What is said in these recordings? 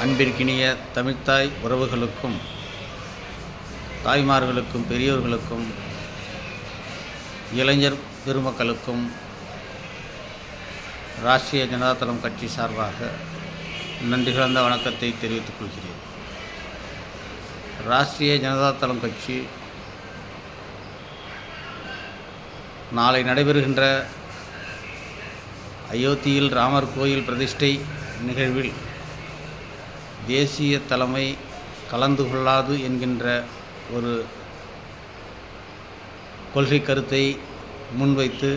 அன்பிற்கினிய தமிழ்த்தாய் உறவுகளுக்கும் தாய்மார்களுக்கும் பெரியோர்களுக்கும் இளைஞர் பெருமக்களுக்கும் ராஷ்ட்ரிய ஜனதாதளம் கட்சி சார்பாக நன்றி கலந்த வணக்கத்தை தெரிவித்துக் கொள்கிறேன். ராஷ்ட்ரிய ஜனதாதளம் கட்சி நாளை நடைபெறுகின்ற அயோத்தியில் ராமர் கோயில் பிரதிஷ்டை நிகழ்வில் தேசிய தலைமை கலந்து கொள்ளாது என்கின்ற ஒரு கொள்கை கருத்தை முன்வைத்து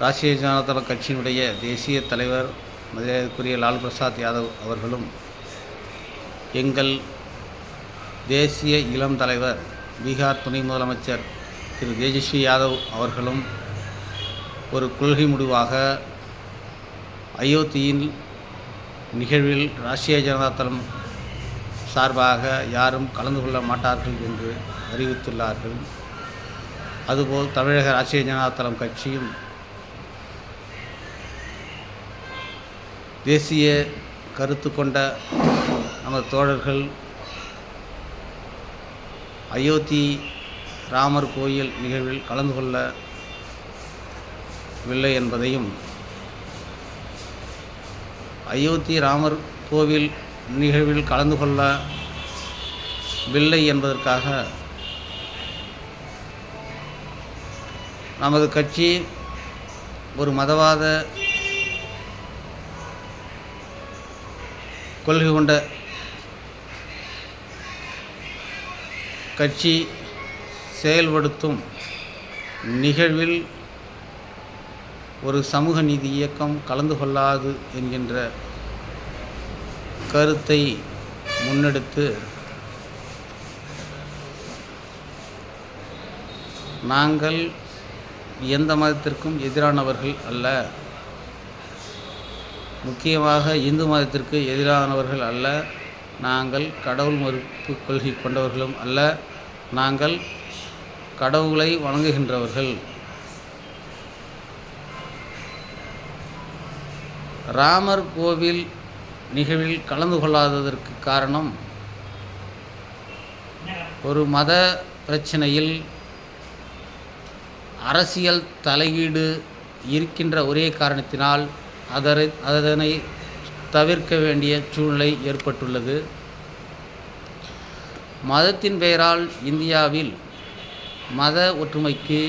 ராஷ்ட்ரிய ஜனதாதள கட்சியினுடைய தேசிய தலைவர் மரியாதைக்குரிய லால் பிரசாத் யாதவ் அவர்களும் எங்கள் தேசிய இளம் தலைவர் பீகார் துணை முதலமைச்சர் திரு தேஜஸ்வி யாதவ் அவர்களும் ஒரு கொள்கை முடிவாக அயோத்தியின் நிகழ்வில் ராஷ்ட்ரிய ஜனதாதளம் சார்பாக யாரும் கலந்து கொள்ள மாட்டார்கள் என்று அறிவித்துள்ளார்கள். அதுபோல் தமிழக ராஷ்ட்ரிய ஜனதாதளம் கட்சியும் தேசிய கருத்து கொண்ட நமது தோழர்கள் அயோத்தி ராமர் கோயில் நிகழ்வில் கலந்து கொள்ளவில்லை என்பதையும், அயோத்தி ராமர் கோவில் நிகழ்வில் கலந்து கொள்ளவில்லை என்பதற்காக நமது கட்சி ஒரு மதவாத கொள்கை கொண்ட கட்சி செயல்படுத்தும் நிகழ்வில் ஒரு சமூக நீதி இயக்கம் கலந்து கொள்ளாது என்கின்ற கருத்தை முன்னெடுத்து நாங்கள் எந்த மதத்திற்கும் எதிரானவர்கள் அல்ல, முக்கியமாக இந்து மதத்திற்கு எதிரானவர்கள் அல்ல, நாங்கள் கடவுள் மறுப்பு கொள்கை கொண்டவர்களும் அல்ல, நாங்கள் கடவுளை வணங்குகின்றவர்கள். ராமர் கோவில் நிகழ்வில் கலந்து கொள்ளாததற்கு காரணம், ஒரு மத பிரச்சனையில் அரசியல் தலையீடு இருக்கின்ற ஒரே காரணத்தினால் அதனை தவிர்க்க வேண்டிய சூழ்நிலை ஏற்பட்டுள்ளது. மதத்தின் பெயரால் இந்தியாவில் மத ஒற்றுமைக்கு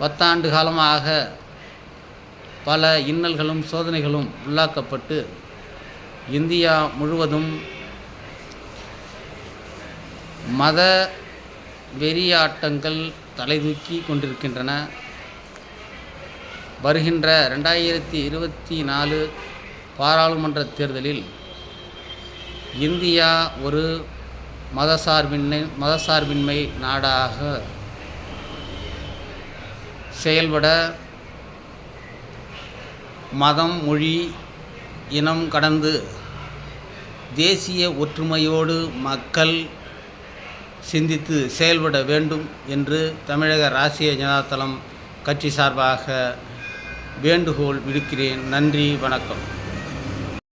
10 ஆண்டு காலமாக பல இன்னல்களும் சோதனைகளும் உள்ளாக்கப்பட்டு இந்தியா முழுவதும் மத வெறியாட்டங்கள் தலைதூக்கி கொண்டிருக்கின்றன. வருகின்ற 2024 பாராளுமன்ற தேர்தலில் இந்தியா ஒரு மதசார்பின்மை நாடாக செயல்பட மதம், மொழி, இனம் கடந்து தேசிய ஒற்றுமையோடு மக்கள் சிந்தித்து செயல்பட வேண்டும் என்று தமிழக ராஷ்ட்ரிய ஜனதாதளம் கட்சி சார்பாக வேண்டுகோள் விடுக்கிறேன். நன்றி, வணக்கம்.